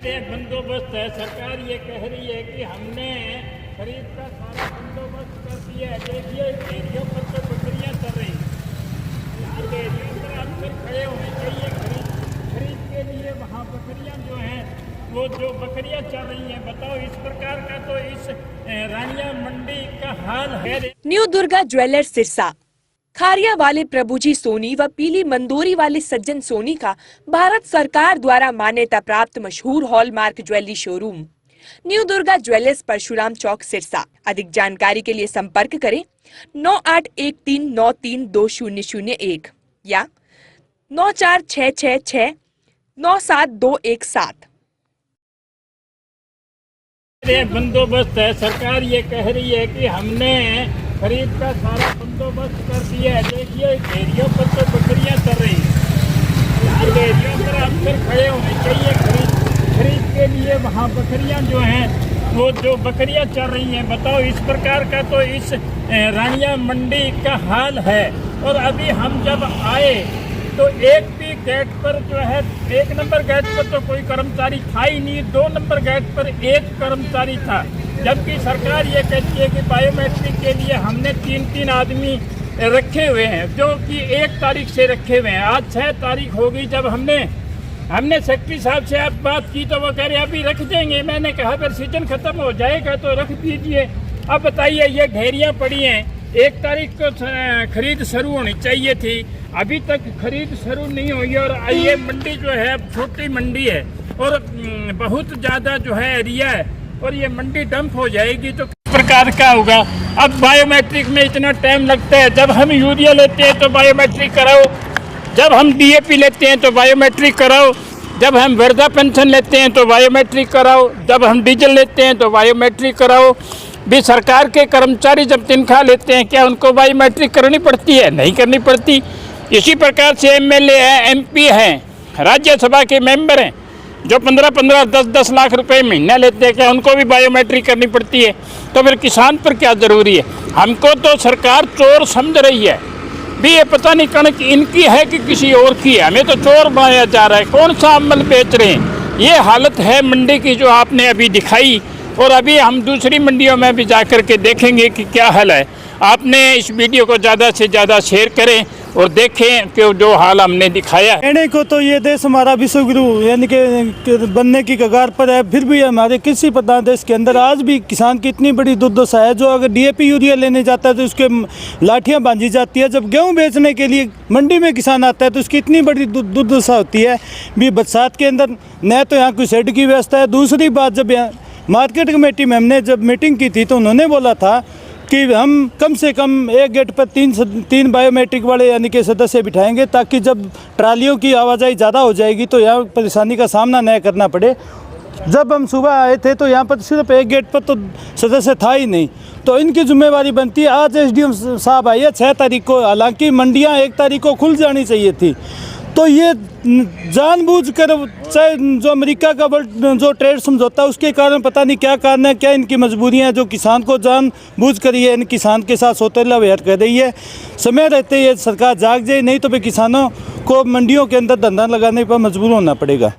बंदोबस्त है। सरकार ये कह रही है कि हमने खरीद का सारा बंदोबस्त कर दिया है। देखिए डेयरियों पर तो बकरियां चल रही हैं। यहाँ डेयरियों पर आप फिर खड़े होने चाहिए खरीद के लिए। वहाँ बकरियां जो हैं वो जो बकरियां चल रही हैं, बताओ इस प्रकार का तो इस रानिया मंडी का हाल है। न्यू दुर्गा ज्वेलर्स सिरसा खारिया वाले प्रभुजी सोनी व पीली मंदोरी वाले सज्जन सोनी का भारत सरकार द्वारा मान्यता प्राप्त मशहूर hallmark jewellery showroom new Durga jewellers Parshuram चौक सिरसा। अधिक जानकारी के लिए संपर्क करें 9813932001 या 9466697217। बंदोबस्त है। सरकार ये कह रही है कि हमने खरीद का सारा बंदोबस्त कर दिया है। देखिए डेयरियों पर तो बकरियां चल रही हैं। यहाँ डेयरियों पर आप फिर खड़े होने चाहिए खरीद के लिए। वहाँ बकरियां जो हैं वो जो बकरियां चल रही हैं, बताओ इस प्रकार का तो इस रानिया मंडी का हाल है। और अभी हम जब आए तो एक भी गेट पर जो है, 1 नंबर गेट पर तो कोई कर्मचारी था ही नहीं, 2 नंबर गेट पर एक कर्मचारी था। जबकि सरकार ये कहती है कि बायोमेट्रिक के लिए हमने 3 आदमी रखे हुए हैं, जो कि 1 तारीख से रखे हुए हैं। आज 6 तारीख हो गई। जब हमने सेक्रेटरी साहब से आप बात की तो वो कह रहे अभी रख देंगे। मैंने कहा फिर सीजन खत्म हो जाएगा तो रख दीजिए। अब बताइए ये ढेरियाँ पड़ी हैं, 1 तारीख को खरीद शुरू होनी चाहिए थी, अभी तक खरीद शुरू नहीं हुई। और ये मंडी जो है छोटी मंडी है और बहुत ज़्यादा जो है एरिया है, और ये मंडी डंप हो जाएगी तो किस प्रकार का होगा। अब बायोमेट्रिक में इतना टाइम लगता है। जब हम यूरिया लेते हैं तो बायोमेट्रिक कराओ, जब हम DAP लेते हैं तो बायोमेट्रिक कराओ, जब हम वृद्धा पेंशन लेते हैं तो बायोमेट्रिक कराओ, जब हम डीजल लेते हैं तो बायोमेट्रिक कराओ। भी सरकार के कर्मचारी जब तनख्वाह लेते हैं, क्या उनको बायोमेट्रिक करनी पड़ती है? नहीं करनी पड़ती। इसी प्रकार से MLA हैं, MP हैं, राज्यसभा के मेंबर हैं, जो 15-15, 10-10 लाख रुपए महीना लेते हैं, क्या उनको भी बायोमेट्रिक करनी पड़ती है? तो फिर किसान पर क्या ज़रूरी है? हमको तो सरकार चोर समझ रही है। भी ये पता नहीं कणक इनकी है कि किसी और की है। हमें तो चोर बनाया जा रहा है। कौन सा अमल बेच रहे हैं? ये हालत है मंडी की जो आपने अभी दिखाई। और अभी हम दूसरी मंडियों में भी जाकर के देखेंगे कि क्या हाल है। आपने इस वीडियो को ज़्यादा से ज़्यादा शेयर करें और देखें कि जो हाल हमने दिखाया है। कहने को तो ये देश हमारा विश्वगुरु यानी कि बनने की कगार पर है, फिर भी हमारे कृषि प्रधान देश के अंदर आज भी किसान की इतनी बड़ी दुर्दशा है। जो अगर DAP यूरिया लेने जाता है तो उसके लाठियां बांधी जाती है। जब गेहूं बेचने के लिए मंडी में किसान आता है तो उसकी इतनी बड़ी दुर्दशा होती है। भी बरसात के अंदर न तो यहाँ कोई शेड की व्यवस्था है। दूसरी बात, जब यहाँ मार्केट कमेटी में हमने जब मीटिंग की थी तो उन्होंने बोला था कि हम कम से कम एक गेट पर 3 बायोमेट्रिक वाले यानी कि सदस्य बिठाएंगे, ताकि जब ट्रालियों की आवाजाही ज़्यादा हो जाएगी तो यहाँ परेशानी का सामना न करना पड़े। जब हम सुबह आए थे तो यहाँ पर सिर्फ एक गेट पर तो सदस्य था ही नहीं, तो इनकी जिम्मेवारी बनती है। आज SDM साहब आए 6 तारीख को, हालांकि मंडियाँ 1 तारीख को खुल जानी चाहिए थी। तो ये जानबूझकर, चाहे जो अमेरिका का जो ट्रेड समझौता है उसके कारण, पता नहीं क्या कारण है, क्या इनकी मजबूरियां हैं जो किसान को जानबूझकर ये इन किसान के साथ सौतेला व्यवहार कर रही है। समय रहते ये सरकार जाग जाए, नहीं तो फिर किसानों को मंडियों के अंदर धंधा लगाने पर मजबूर होना पड़ेगा।